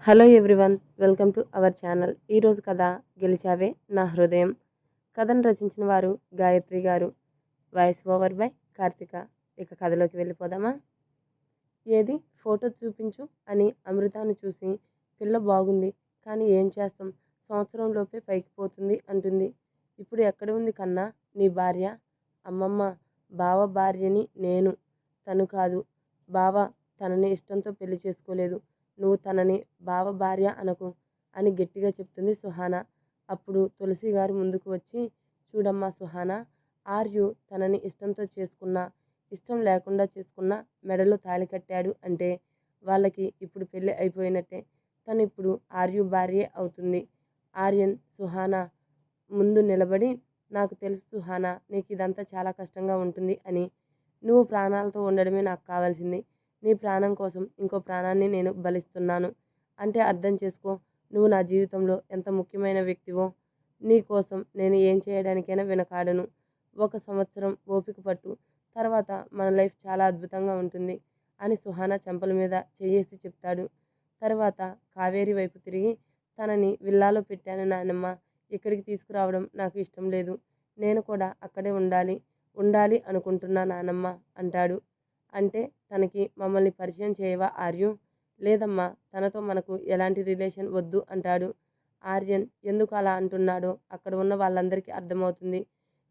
Hello everyone, welcome to our channel. ఈరోజు కథ గెలిచావే నా హృదయం. కథను రచించిన వారు గాయత్రి గారు. Voice over by Karthika. ఇక కథలోకి వెళ్ళిపోదామా? ఏది ఫోటో చూపించు అని అమృతాను చూసి, పిల్ల బాగుంది, కానీ ఏం చేస్తాం, సంవత్సరంలోపే పైకి పోతుంది అంటుంది. ఇప్పుడు ఎక్కడ ఉంది కన్నా నీ భార్య? అమ్మమ్మ, బావ భార్యని నేను, తను కాదు. బావ తనని ఇష్టంతో పెళ్లి చేసుకోలేదు. నువ్వు తనని బావ భార్య అనకు అని గట్టిగా చెప్తుంది సుహానా. అప్పుడు తులసి గారు ముందుకు వచ్చి, చూడమ్మా సుహానా, ఆర్యు తనని ఇష్టంతో చేసుకున్నా, ఇష్టం లేకుండా చేసుకున్నా మెడలో తాళి కట్టాడు అంటే వాళ్ళకి ఇప్పుడు పెళ్ళి అయిపోయినట్టే. తను ఇప్పుడు ఆర్యు భార్యే అవుతుంది. ఆర్యన్ సుహానా ముందు నిలబడి, నాకు తెలుసు సుహానా, నీకు ఇదంతా చాలా కష్టంగా ఉంటుంది అని. నువ్వు ప్రాణాలతో ఉండడమే నాకు కావాల్సింది. నీ ప్రాణం కోసం ఇంకో ప్రాణాన్ని నేను బలిస్తున్నాను అంటే అర్థం చేసుకో. నువ్వు నా జీవితంలో ఎంత ముఖ్యమైన వ్యక్తివో. నీ కోసం నేను ఏం చేయడానికైనా వెనకాడను. 1 సంవత్సరం ఓపిక పట్టు, తర్వాత మన లైఫ్ చాలా అద్భుతంగా ఉంటుంది అని సుహానా చెంపల మీద చేయేసి చెప్తాడు. తర్వాత కావేరి వైపు తిరిగి, తనని విల్లాలో పెట్టాను నాయనమ్మ, ఇక్కడికి తీసుకురావడం నాకు ఇష్టం లేదు. నేను కూడా అక్కడే ఉండాలి అనుకుంటున్నా నానమ్మ అంటాడు. అంటే తనకి మమ్మల్ని పరిచయం చేయవా ఆర్యు? లేదమ్మా, తనతో మనకు ఎలాంటి రిలేషన్ వద్దు అంటాడు. ఆర్యన్ ఎందుకు అలా అంటున్నాడో అక్కడ ఉన్న వాళ్ళందరికీ అర్థమవుతుంది.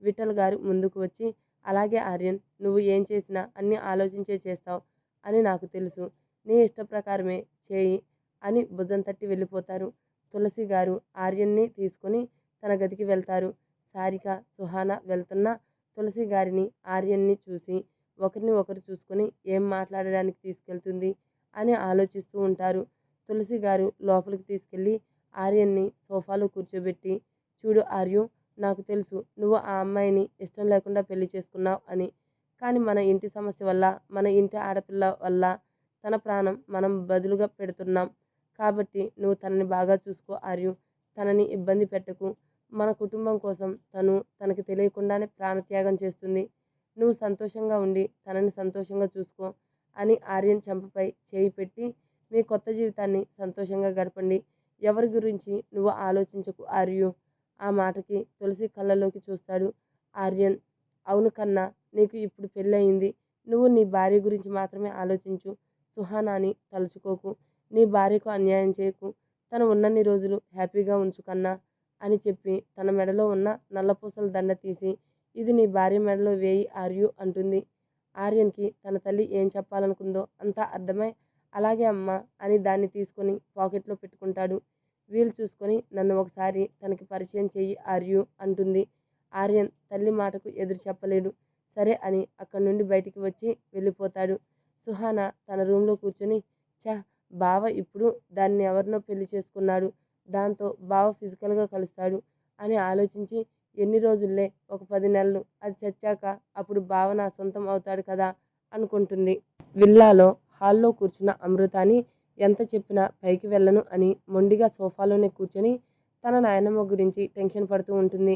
విఠల్ గారు ముందుకు వచ్చి, అలాగే ఆర్యన్, నువ్వు ఏం చేసినా అన్నీ ఆలోచించే చేస్తావు అని నాకు తెలుసు. నీ ఇష్ట ప్రకారమే చేయి అని భుజం తట్టి వెళ్ళిపోతారు. తులసి గారు ఆర్యన్ని తీసుకొని తన గదికి వెళ్తారు. సారిక, సుహానా వెళ్తున్నా తులసి గారిని, ఆర్యన్ని చూసి ఒకరిని ఒకరు చూసుకొని ఏం మాట్లాడడానికి తీసుకెళ్తుంది అని ఆలోచిస్తూ ఉంటారు. తులసి గారు లోపలికి తీసుకెళ్ళి ఆర్యన్ని సోఫాలో కూర్చోబెట్టి, చూడు ఆర్యు, నాకు తెలుసు నువ్వు ఆ అమ్మాయిని ఇష్టం లేకుండా పెళ్లి చేసుకున్నావు అని. కానీ మన ఇంటి సమస్య వల్ల, మన ఇంటి ఆడపిల్ల వల్ల తన ప్రాణం మనం బదులుగా పెడుతున్నాం. కాబట్టి నువ్వు తనని బాగా చూసుకో ఆర్యు. తనని ఇబ్బంది పెట్టకు. మన కుటుంబం కోసం తనకి తెలియకుండానే ప్రాణత్యాగం చేస్తుంది. నువ్వు సంతోషంగా ఉండి తనని సంతోషంగా చూసుకో అని ఆర్యన్ చెంపపై చేయి పెట్టి, మీ కొత్త జీవితాన్ని సంతోషంగా గడపండి. ఎవరి గురించి నువ్వు ఆలోచించకు ఆర్యు. ఆ మాటకి తులసి కళ్ళలోకి చూస్తాడు ఆర్యన్. అవును కన్నా, నీకు ఇప్పుడు పెళ్ళయింది. నువ్వు నీ భార్య గురించి మాత్రమే ఆలోచించు. సుహానాని తలుచుకోకు. నీ భార్యకు అన్యాయం చేయకు. తను ఉన్నన్ని రోజులు హ్యాపీగా ఉంచు కన్నా అని చెప్పి తన మెడలో ఉన్న నల్లపూసల దండ తీసి, ఇది నీ భార్య మెడలో వేయి ఆర్యు అంటుంది. ఆర్యన్కి తన తల్లి ఏం చెప్పాలనుకుందో అంతా అర్థమై, అలాగే అమ్మ అని దాన్ని తీసుకొని పాకెట్లో పెట్టుకుంటాడు. వీలు చూసుకొని నన్ను ఒకసారి తనకి పరిచయం చెయ్యి ఆర్యు అంటుంది. ఆర్యన్ తల్లి మాటకు ఎదురు చెప్పలేడు. సరే అని అక్కడి నుండి బయటికి వచ్చి వెళ్ళిపోతాడు. సుహానా తన రూమ్లో కూర్చొని, ఛ, బావ ఇప్పుడు దాన్ని ఎవరినో పెళ్లి చేసుకున్నాడు, దాంతో బావ ఫిజికల్గా కలుస్తాడు అని ఆలోచించి, ఎన్ని రోజుల్లే, ఒక 10 నెలలు, అది చచ్చాక అప్పుడు బావ నా సొంతం అవుతాడు కదా అనుకుంటుంది. విల్లాలో హాల్లో కూర్చున్న అమృతాని ఎంత చెప్పినా పైకి వెళ్ళను అని మొండిగా సోఫాలోనే కూర్చొని తన నాయనమ్మ గురించి టెన్షన్ పడుతూ ఉంటుంది.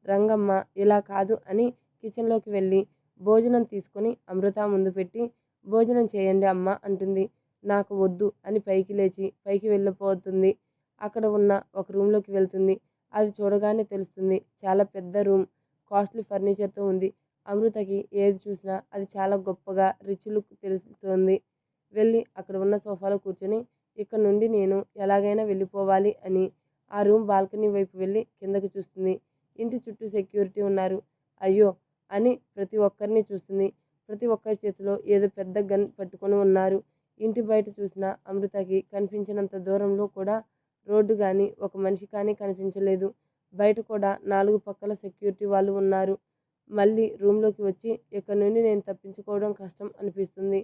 రంగమ్మ ఇలా కాదు అని కిచెన్లోకి వెళ్ళి భోజనం తీసుకొని అమృత ముందు పెట్టి, భోజనం చేయండి అమ్మ అంటుంది. నాకు వద్దు అని పైకి లేచి పైకి వెళ్ళిపోతుంది. అక్కడ ఉన్న ఒక రూమ్లోకి వెళ్తుంది. అది చూడగానే తెలుస్తుంది, చాలా పెద్ద రూమ్, కాస్ట్లీ ఫర్నిచర్తో ఉంది. అమృతకి ఏది చూసినా అది చాలా గొప్పగా రిచ్ లుక్ తెలుస్తుంది. వెళ్ళి అక్కడ ఉన్న సోఫాలో కూర్చొని, ఇక్కడ నుండి నేను ఎలాగైనా వెళ్ళిపోవాలి అని ఆ రూమ్ బాల్కనీ వైపు వెళ్ళి కిందకి చూస్తుంది. ఇంటి చుట్టూ సెక్యూరిటీ ఉన్నారు. అయ్యో అని ప్రతి ఒక్కరిని చూస్తుంది. ప్రతి ఒక్కరి చేతిలో ఏదో పెద్ద గన్ పట్టుకొని ఉన్నారు. ఇంటి బయట చూసిన అమృతకి కనిపించినంత దూరంలో కూడా రోడ్డు కానీ ఒక మనిషి కానీ కనిపించలేదు. బయట కూడా 4 పక్కల సెక్యూరిటీ వాళ్ళు ఉన్నారు. మళ్ళీ రూమ్లోకి వచ్చి, ఇక్కడ నుండి నేను తప్పించుకోవడం కష్టం అనిపిస్తుంది,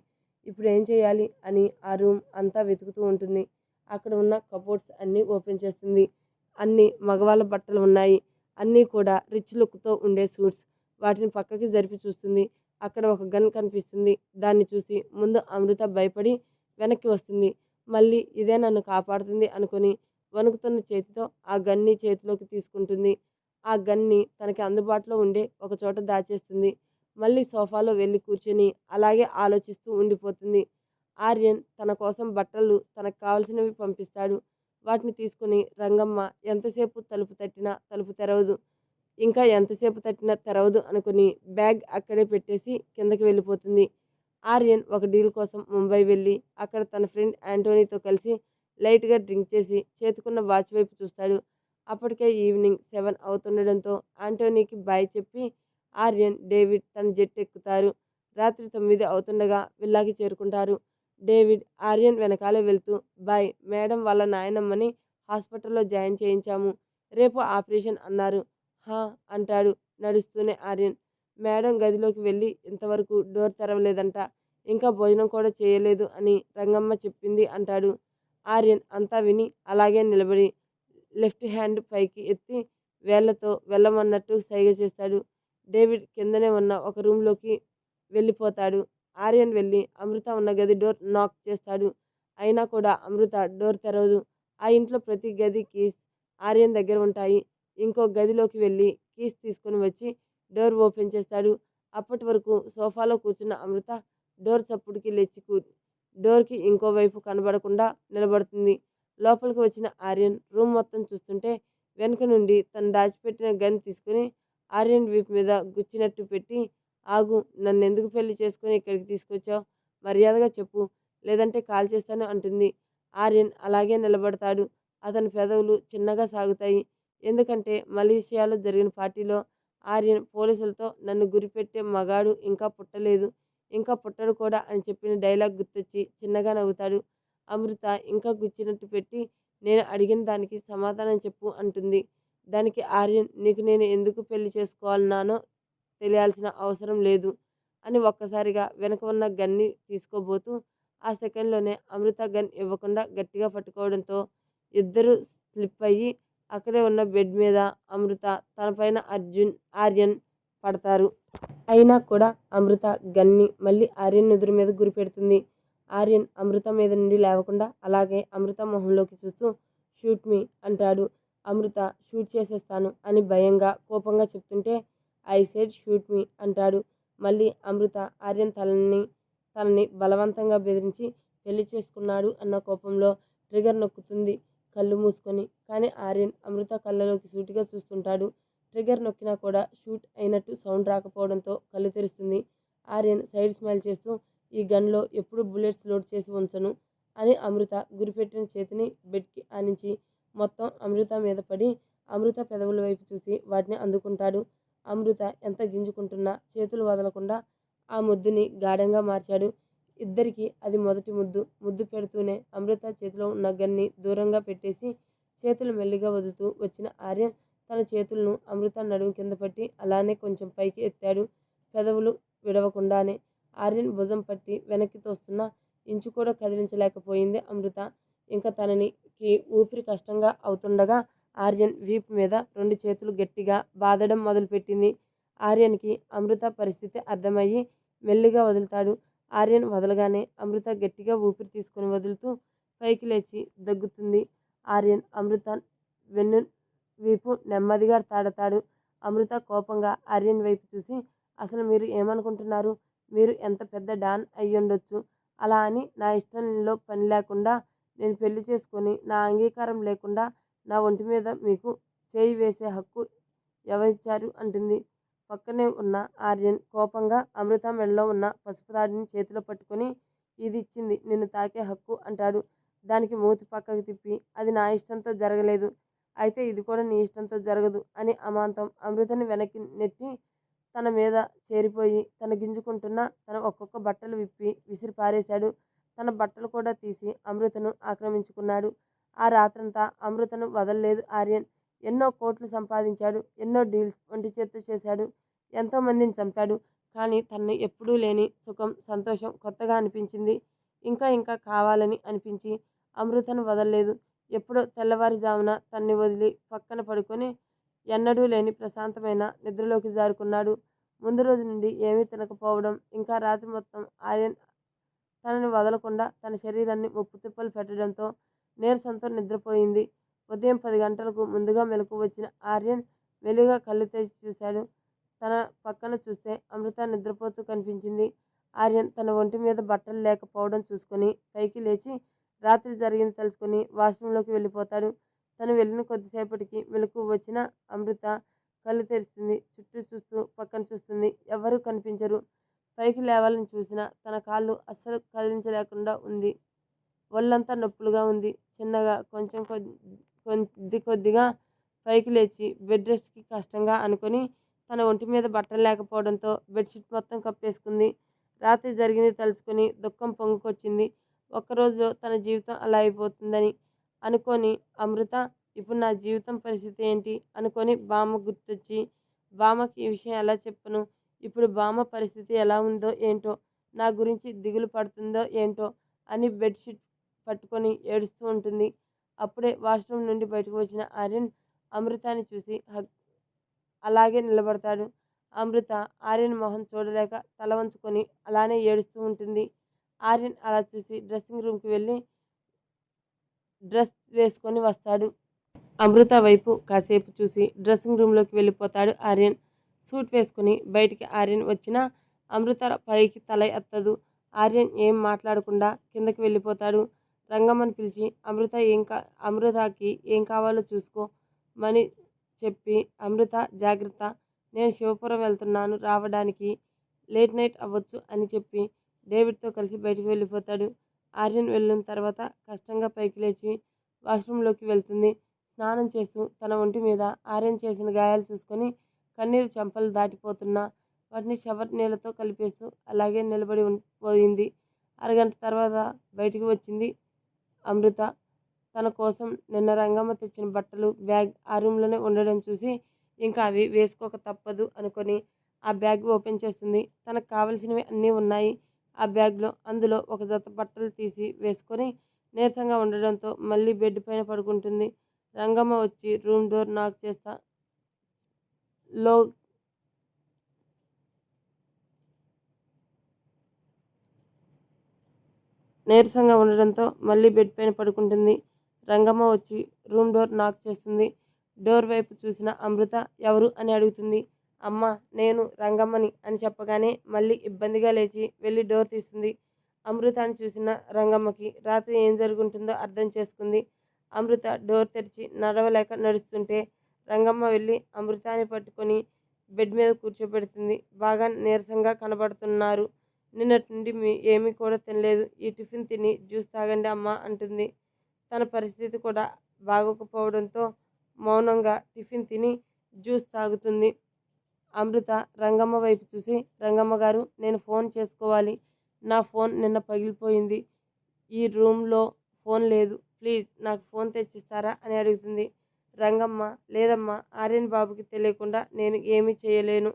ఇప్పుడు ఏం చేయాలి అని ఆ రూమ్ అంతా వెతుకుతూ ఉంటుంది. అక్కడ ఉన్న కబోర్డ్స్ అన్నీ ఓపెన్ చేస్తుంది. అన్ని మగవాళ్ళ బట్టలు ఉన్నాయి. అన్నీ కూడా రిచ్ లుక్తో ఉండే సూట్స్. వాటిని పక్కకి జరిపి చూస్తుంది. అక్కడ ఒక గన్ కనిపిస్తుంది. దాన్ని చూసి ముందు అమృత భయపడి వెనక్కి వస్తుంది. మళ్ళీ ఇదే నన్ను కాపాడుతుంది అనుకొని వణుకుతున్న చేతితో ఆ గన్ని చేతిలోకి తీసుకుంటుంది. ఆ గన్ని తనకి అందుబాటులో ఉండే ఒక చోట దాచేస్తుంది. మళ్ళీ సోఫాలో వెళ్ళి కూర్చొని అలాగే ఆలోచిస్తూ ఉండిపోతుంది. ఆర్యన్ తన కోసం బట్టలు తనకు కావలసినవి పంపిస్తాడు. వాటిని తీసుకుని రంగమ్మ ఎంతసేపు తలుపు తట్టినా తలుపు తెరవదు. ఇంకా ఎంతసేపు తట్టినా తెరవదు అనుకుని బ్యాగ్ అక్కడే పెట్టేసి కిందకి వెళ్ళిపోతుంది. ఆర్యన్ ఒక డీల్ కోసం ముంబై వెళ్ళి అక్కడ తన ఫ్రెండ్ యాంటోనీతో కలిసి లైట్గా డ్రింక్ చేసి చేతుకున్న వాచ్ వైపు చూస్తాడు. అప్పటికే ఈవినింగ్ 7 అవుతుండడంతో యాంటోనీకి బాయ్ చెప్పి ఆర్యన్, డేవిడ్ తన జెట్ ఎక్కుతారు. రాత్రి 9 అవుతుండగా విల్లాకి చేరుకుంటారు. డేవిడ్ ఆర్యన్ వెనకాలే వెళ్తూ, బాయ్, మేడం వాళ్ళ నాయనమ్మని హాస్పిటల్లో జాయిన్ చేయించాము. రేపు ఆపరేషన్ అన్నారు. హా అంటాడు నడుస్తూనే ఆర్యన్. మేడం గదిలోకి వెళ్ళి ఇంతవరకు డోర్ తెరవలేదంట. ఇంకా భోజనం కూడా చేయలేదు అని రంగమ్మ చెప్పింది అంటాడు. ఆర్యన్ అంతా విని అలాగే నిలబడి లెఫ్ట్ హ్యాండ్ పైకి ఎత్తి వేళ్లతో వెళ్ళమన్నట్టు సైగ చేస్తాడు. డేవిడ్ కిందనే ఉన్న ఒక రూమ్లోకి వెళ్ళిపోతాడు. ఆర్యన్ వెళ్ళి అమృత ఉన్న గది డోర్ నాక్ చేస్తాడు. అయినా కూడా అమృత డోర్ తెరవదు. ఆ ఇంట్లో ప్రతి గది కీస్ ఆర్యన్ దగ్గర ఉంటాయి. ఇంకో గదిలోకి వెళ్ళి కీస్ తీసుకుని వచ్చి డోర్ ఓపెన్ చేస్తాడు. అప్పటి వరకు సోఫాలో కూర్చున్న అమృత డోర్ చప్పుడుకి లేచి డోర్కి ఇంకోవైపు కనబడకుండా నిలబడుతుంది. లోపలికి వచ్చిన ఆర్యన్ రూమ్ మొత్తం చూస్తుంటే వెనుక నుండి తను దాచిపెట్టిన గన్ తీసుకుని ఆర్యన్ వీపు మీద గుచ్చినట్టు పెట్టి, ఆగు, నన్నెందుకు పెళ్లి చేసుకుని ఇక్కడికి తీసుకొచ్చావు? మర్యాదగా చెప్పు, లేదంటే కాల్ చేస్తాను అంటుంది. ఆర్యన్ అలాగే నిలబడతాడు. అతని పెదవులు చిన్నగా సాగుతాయి. ఎందుకంటే మలేషియాలో జరిగిన పార్టీలో ఆర్యన్ పోలీసులతో నన్ను గురిపెట్టే మగాడు ఇంకా పుట్టలేదు, ఇంకా పుట్టడు కూడా అని చెప్పిన డైలాగ్ గుర్తొచ్చి చిన్నగా నవ్వుతాడు. అమృత ఇంకా గుచ్చినట్టు పెట్టి, నేను అడిగిన దానికి సమాధానం చెప్పు అంటుంది. దానికి ఆర్యన్, నీకు నేను ఎందుకు పెళ్లి చేసుకోవాలన్నానో తెలియాల్సిన అవసరం లేదు అని ఒక్కసారిగా వెనక ఉన్న గన్ని తీసుకోబోతూ ఆ సెకండ్లోనే అమృత గన్ ఇవ్వకుండా గట్టిగా పట్టుకోవడంతో ఇద్దరు స్లిప్ అయ్యి అక్కడే ఉన్న బెడ్ మీద అమృత, తన పైన ఆర్యన్ పడతారు. అయినా కూడా అమృత గన్ని మళ్ళీ ఆర్యన్ ఎదురు మీద గురి పెడుతుంది. ఆర్యన్ అమృత మీద నుండి లేవకుండా అలాగే అమృత మొహంలోకి చూస్తూ షూట్ మీ అంటాడు. అమృత షూట్ చేసేస్తాను అని భయంగా కోపంగా చెప్తుంటే ఐ సెడ్ షూట్ మీ అంటాడు. మళ్ళీ అమృత ఆర్యన్ తనని బలవంతంగా బెదిరించి పెళ్లి చేసుకున్నాడు అన్న కోపంలో ట్రిగర్ నొక్కుతుంది కళ్ళు మూసుకొని. కానీ ఆర్యన్ అమృత కళ్ళలోకి సూటిగా చూస్తుంటాడు. ట్రిగర్ నొక్కినా కూడా షూట్ అయినట్టు సౌండ్ రాకపోవడంతో కళ్ళు తెరుస్తుంది. ఆర్యన్ సైడ్ స్మైల్ చేస్తూ, ఈ గన్లో ఎప్పుడు బుల్లెట్స్ లోడ్ చేసి ఉంచను అని అమృత గురిపెట్టిన చేతిని బెడ్కి ఆనించి మొత్తం అమృత మీద పడి అమృత పెదవుల వైపు చూసి వాటిని అందుకుంటాడు. అమృత ఎంత గింజుకుంటున్నా చేతులు వదలకుండా ఆ ముద్దుని గాఢంగా మార్చాడు. ఇద్దరికి అది మొదటి ముద్దు. ముద్దు పెడుతూనే అమృత చేతిలో ఉన్న గన్ని దూరంగా పెట్టేసి చేతులు మెల్లిగా వదులుతూ వచ్చిన ఆర్యన్ తన చేతులను అమృత నడుము కింద పట్టి అలానే కొంచెం పైకి ఎత్తాడు. పెదవులు విడవకుండానే ఆర్యన్ భుజం పట్టి వెనక్కి తోస్తున్న ఇంచు కూడా కదిలించలేకపోయింది అమృత. ఇంకా తననికి ఊపిరి కష్టంగా అవుతుండగా ఆర్యన్ వీపు మీద 2 చేతులు గట్టిగా బాదడం మొదలుపెట్టింది. ఆర్యన్కి అమృత పరిస్థితి అర్థమయ్యి మెల్లిగా వదులుతాడు. ఆర్యన్ వదలగానే అమృత గట్టిగా ఊపిరి తీసుకుని వదులుతూ పైకి లేచి దగ్గుతుంది. ఆర్యన్ అమృత వెన్ను వీపు నెమ్మదిగా తాడతాడు. అమృత కోపంగా ఆర్యన్ వైపు చూసి, అసలు మీరు ఏమనుకుంటున్నారు? మీరు ఎంత పెద్ద డాన్ అయ్యుండొచ్చు. అలా అని నా ఇష్టంలో పని లేకుండా నేను పెళ్లి చేసుకొని నా అంగీకారం లేకుండా నా ఒంటి మీద మీకు చేయి వేసే హక్కు ఎవరిచ్చారు అంటుంది. పక్కనే ఉన్న ఆర్యన్ కోపంగా అమృత మెడలో ఉన్న పసుపు తాడిని చేతిలో పట్టుకొని, ఇది ఇచ్చింది నిన్ను తాకే హక్కు అంటాడు. దానికి మూతి పక్కకు తిప్పి, అది నా ఇష్టంతో జరగలేదు, అయితే ఇది కూడా నీ ఇష్టంతో జరగదు అని అమాంతం అమృతని వెనక్కి నెట్టి తన మీద చేరిపోయి తన గింజుకుంటున్న తన ఒక్కొక్క బట్టలు విప్పి విసిరి పారేశాడు. తన బట్టలు కూడా తీసి అమృతను ఆక్రమించుకున్నాడు. ఆ రాత్రంతా అమృతను వదల్లేదు ఆర్యన్. ఎన్నో కోట్లు సంపాదించాడు. ఎన్నో డీల్స్ ఒంటి చేత్తో చేశాడు. ఎంతోమందిని చంపాడు. కానీ తనను ఎప్పుడూ లేని సుఖం, సంతోషం కొత్తగా అనిపించింది. ఇంకా ఇంకా కావాలని అనిపించి అమృతను వదల్లేదు. ఎప్పుడో తెల్లవారుజామున తన్ని వదిలి పక్కన పడుకొని ఎన్నడూ లేని ప్రశాంతమైన నిద్రలోకి జారుకున్నాడు. ముందు రోజు నుండి ఏమీ తినకపోవడం, ఇంకా రాత్రి మొత్తం ఆర్యన్ తనని వదలకుండా తన శరీరాన్ని ముప్పు తిప్పలు పెట్టడంతో నీరసంతో నిద్రపోయింది. ఉదయం 10 గంటలకు ముందుగా మెలకువ వచ్చిన ఆర్యన్ మెల్లిగా కళ్ళు తెరిచి చూశాడు. తన పక్కన చూస్తే అమృత నిద్రపోతూ కనిపించింది. ఆర్యన్ తన ఒంటి మీద బట్టలు లేకపోవడం చూసుకొని పైకి లేచి రాత్రి జరిగింది తెలుసుకొని వాష్రూంలోకి వెళ్ళిపోతాడు. తను వెళ్ళిన కొద్దిసేపటికి మెలకువ వచ్చిన అమృత కళ్ళు తెరుస్తుంది. చుట్టూ చూస్తూ పక్కన చూస్తుంది. ఎవ్వరూ కనిపించరు. పైకి లేవాలని చూసినా తన కాళ్ళు అస్సలు కదిలించలేకుండా ఉంది. ఒళ్ళంతా నొప్పులుగా ఉంది. చిన్నగా కొంచెం కొద్దిగా పైకి లేచి బెడ్ రెస్ట్కి కష్టంగా అనుకొని తన ఒంటి మీద బట్టలు లేకపోవడంతో బెడ్షీట్ మొత్తం కప్పేసుకుంది. రాత్రి జరిగింది తలుచుకొని దుఃఖం పొంగుకొచ్చింది. ఒక్కరోజులో తన జీవితం అలా అయిపోతుందని అనుకొని అమృత ఇప్పుడు నా జీవితం పరిస్థితి ఏంటి అనుకొని బామ్మ గుర్తొచ్చి బామ్మకి ఈ విషయం ఎలా చెప్పను, ఇప్పుడు బామ్మ పరిస్థితి ఎలా ఉందో ఏంటో, నా గురించి దిగులు పడుతుందో ఏంటో అని బెడ్షీట్ పట్టుకొని ఏడుస్తూ ఉంటుంది. అప్పుడే వాష్రూమ్ నుండి బయటకు వచ్చిన ఆర్యన్ అమృతాని చూసి అలాగే నిలబడతాడు. అమృత ఆర్యన్ మొహం చూడలేక తల వంచుకొని అలానే ఏడుస్తూ ఉంటుంది. ఆర్యన్ అలా చూసి డ్రెస్సింగ్ రూమ్కి వెళ్ళి డ్రెస్ వేసుకొని వస్తాడు. అమృత వైపు కాసేపు చూసి డ్రెస్సింగ్ రూమ్లోకి వెళ్ళిపోతాడు ఆర్యన్. సూట్ వేసుకుని బయటికి ఆర్యన్ వచ్చినా అమృత పైకి తల ఎత్తదు. ఆర్యన్ ఏం మాట్లాడకుండా కిందకి వెళ్ళిపోతాడు. రంగమ్మని పిలిచి అమృతకి ఏం కావాలో చూసుకోమని చెప్పి అమృత జాగ్రత్త, నేను శివపురం వెళ్తున్నాను, రావడానికి లేట్ నైట్ అవ్వచ్చు అని చెప్పి డేవిడ్తో కలిసి బయటకు వెళ్ళిపోతాడు. ఆర్యన్ వెళ్ళిన తర్వాత కష్టంగా పైకి లేచి వాష్రూంలోకి వెళ్తుంది. స్నానం చేస్తూ తన ఒంటి మీద ఆర్యన్ చేసిన గాయాలు చూసుకొని కన్నీరు చెంపలు దాటిపోతున్నా వాటిని షవర్ నీళ్ళతో కలిపేస్తూ అలాగే నిలబడి పోయింది. అరగంట తర్వాత బయటికి వచ్చింది అమృత. తన కోసం నిన్న రంగమ్మ తెచ్చిన బట్టలు బ్యాగ్ ఆ రూమ్లోనే ఉండడం చూసి ఇంకా అవి వేసుకోక తప్పదు అనుకొని ఆ బ్యాగ్ ఓపెన్ చేస్తుంది. తనకు కావలసినవి అన్నీ ఉన్నాయి ఆ బ్యాగ్లో. అందులో ఒక జత బట్టలు తీసి వేసుకొని నీరసంగా ఉండడంతో మళ్ళీ బెడ్ పైన పడుకుంటుంది. రంగమ్మ వచ్చి రూమ్ డోర్ నాక్ చేస్తా లో నీరసంగా ఉండడంతో మళ్ళీ బెడ్ పైన పడుకుంటుంది. రంగమ్మ వచ్చి రూమ్ డోర్ నాక్ చేస్తుంది. డోర్ వైపు చూసిన అమృత ఎవరు అని అడుగుతుంది. అమ్మ నేను రంగమ్మని అని చెప్పగానే మళ్ళీ ఇబ్బందిగా లేచి వెళ్ళి డోర్ తీస్తుంది. అమృతాన్ని చూసిన రంగమ్మకి రాత్రి ఏం జరుగుంటుందో అర్థం చేసుకుంది. అమృత డోర్ తెరిచి నడవలేక నడుస్తుంటే రంగమ్మ వెళ్ళి అమృతాన్ని పట్టుకొని బెడ్ మీద కూర్చోబెడుతుంది. బాగా నీరసంగా కనబడుతున్నారు, నిన్నటి నుండి ఏమీ కూడా తినలేదు, ఈ టిఫిన్ తిని జ్యూస్ తాగండి అమ్మ అంటుంది. తన పరిస్థితి కూడా బాగోకపోవడంతో మౌనంగా టిఫిన్ తిని జ్యూస్ తాగుతుంది. అమృత రంగమ్మ వైపు చూసి, రంగమ్మ గారు నేను ఫోన్ చేసుకోవాలి, నా ఫోన్ నిన్న పగిలిపోయింది, ఈ రూమ్లో ఫోన్ లేదు, ప్లీజ్ నాకు ఫోన్ తెచ్చిస్తారా అని అడుగుతుంది. రంగమ్మ లేదమ్మా, ఆర్యన్ బాబుకి తెలియకుండా నేను ఏమీ చేయలేను,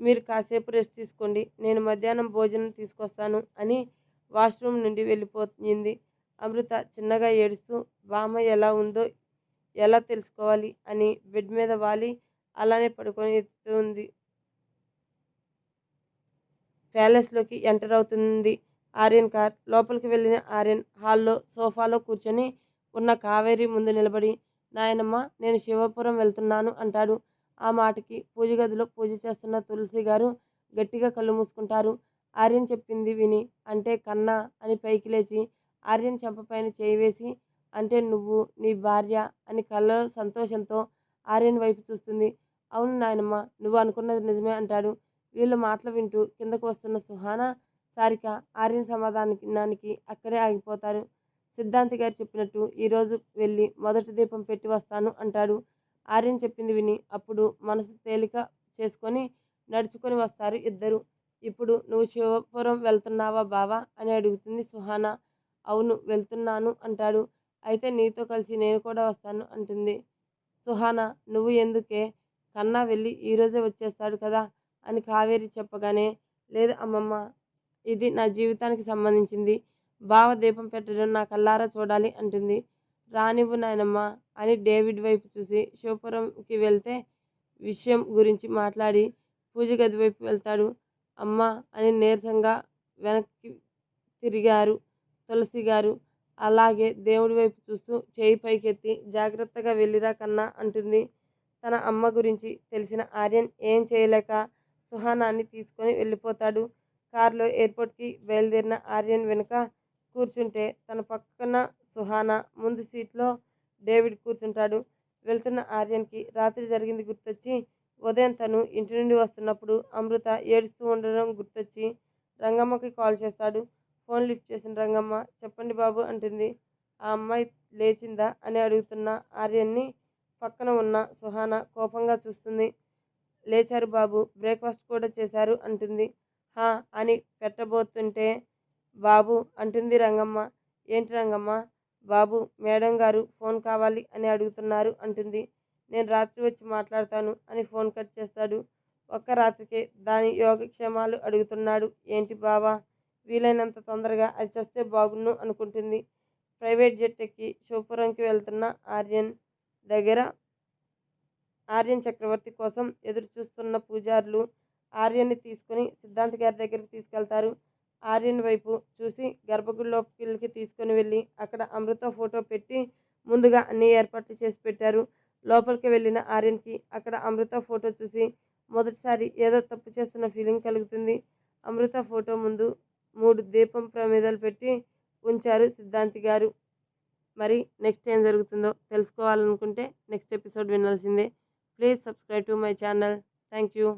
మీరు కాసేపు రెస్ట్ తీసుకోండి, నేను మధ్యాహ్నం భోజనం తీసుకొస్తాను అని వాష్రూమ్ నుండి వెళ్ళిపోయింది. అమృత చిన్నగా ఏడుస్తూ బామ్మ ఎలా ఉందో ఎలా తెలుసుకోవాలి అని బెడ్ మీద వాలి అలానే పడుకొని ఎత్తుతుంది. ప్యాలెస్లోకి ఎంటర్ అవుతుంది ఆర్యన్ కార్. లోపలికి వెళ్ళిన ఆర్యన్ హాల్లో సోఫాలో కూర్చొని ఉన్న కావేరి ముందు నిలబడి నాయనమ్మ నేను శివపురం వెళ్తున్నాను అంటాడు. ఆ మాటకి పూజ గదిలో పూజ చేస్తున్న తులసి గారు గట్టిగా కళ్ళు మూసుకుంటారు. ఆర్యన్ చెప్పింది విని అంటే కన్నా అని పైకి లేచి ఆర్యన్ చెంపపైన చేయి వేసి అంటే నువ్వు నీ భార్య అని కళ్ళలో సంతోషంతో ఆర్యన్ వైపు చూస్తుంది. అవును నాయనమ్మ, నువ్వు అనుకున్నది నిజమే అంటాడు. వీళ్ళ మాటలు వింటూ కిందకు వస్తున్న సుహానా, సారిక ఆర్యన్ సమాధానానికి అక్కడే ఆగిపోతారు. సిద్ధాంతి గారు చెప్పినట్టు ఈరోజు వెళ్ళి మొదటి దీపం పెట్టి వస్తాను అంటాడు. ఆర్యన్ చెప్పింది విని అప్పుడు మనసు తేలిక చేసుకొని నడుచుకొని వస్తారు ఇద్దరు. ఇప్పుడు నువ్వు శివపురం వెళ్తున్నావా బావా అని అడుగుతుంది సుహానా. అవును వెళ్తున్నాను అంటాడు. అయితే నీతో కలిసి నేను కూడా వస్తాను అంటుంది సుహానా. నువ్వు ఎందుకే, కన్నా వెళ్ళి ఈరోజే వచ్చేస్తాడు కదా అని కావేరి చెప్పగానే లేదు అమ్మమ్మ, ఇది నా జీవితానికి సంబంధించింది, బావ దీపం పెట్టడం నా కల్లారా చూడాలి అంటుంది. రానివ్వు నాయనమ్మ అని డేవిడ్ వైపు చూసి శివపురంకి వెళ్తే విషయం గురించి మాట్లాడి పూజ గది వైపు వెళ్తాడు. అమ్మ అని నీరసంగా వెనక్కి తిరిగారు తులసి గారు. అలాగే దేవుడి వైపు చూస్తూ చేయి పైకెత్తి జాగ్రత్తగా వెళ్ళిరా కన్నా అంటుంది. తన అమ్మ గురించి తెలిసిన ఆర్యన్ ఏం చేయలేక సుహానాన్ని తీసుకొని వెళ్ళిపోతాడు. కారులో ఎయిర్పోర్ట్కి బయలుదేరిన ఆర్యన్ వెనుక కూర్చుంటే తన పక్కన సుహానా, ముందు సీట్లో డేవిడ్ కూర్చుంటాడు. వెళ్తున్న ఆర్యన్కి రాత్రి జరిగింది గుర్తొచ్చి, ఉదయం తను ఇంటి నుండి వస్తున్నప్పుడు అమృత ఏడుస్తూ ఉండడం గుర్తొచ్చి రంగమ్మకి కాల్ చేస్తాడు. ఫోన్ లిఫ్ట్ చేసిన రంగమ్మ, చెప్పండి బాబు అంటుంది. ఆ అమ్మాయి లేచిందా అని అడుగుతున్న ఆర్యన్ని పక్కన ఉన్న సుహానా కోపంగా చూస్తుంది. లేచారు బాబు, బ్రేక్ఫాస్ట్ కూడా చేశారు అంటుంది. హా అని పెట్టబోతుంటే బాబు అంటుంది రంగమ్మ. ఏంటి రంగమ్మ? బాబు, మేడం గారు ఫోన్ కావాలి అని అడుగుతున్నారు అంటుంది. నేను రాత్రి వచ్చి మాట్లాడతాను అని ఫోన్ కట్ చేస్తాడు. ఒక్క రాత్రికే దాని యోగక్షేమాలు అడుగుతున్నాడు. ఏంటి బావా, వీలైనంత తొందరగా అది చస్తే బాగున్ను అనుకుంటుంది. ప్రైవేట్ జెట్ ఎక్కి శివపురంకి వెళ్తున్న దగ్గర ఆర్యన్ చక్రవర్తి కోసం ఎదురు చూస్తున్న పూజారులు ఆర్యన్ని తీసుకుని సిద్ధాంత్ గారి దగ్గరికి తీసుకెళ్తారు. ఆర్యన్ వైపు చూసి గర్భగుడిలోకి తీసుకుని వెళ్ళి అక్కడ అమృత ఫోటో పెట్టి ముందుగా అన్ని ఏర్పాట్లు చేసి పెట్టారు. లోపలికి వెళ్ళిన ఆర్యన్కి అక్కడ అమృత ఫోటో చూసి మొదటిసారి ఏదో తప్పు చేస్తున్న ఫీలింగ్ కలుగుతుంది. అమృత ఫోటో ముందు 3 దీపం ప్రమిదలు పెట్టి ఉంచారు సిద్ధాంతి గారు. మరి నెక్స్ట్ ఏం జరుగుతుందో తెలుసుకోవాలనుకుంటే నెక్స్ట్ ఎపిసోడ్ వినాల్సిందే. Please subscribe to my channel. Thank you.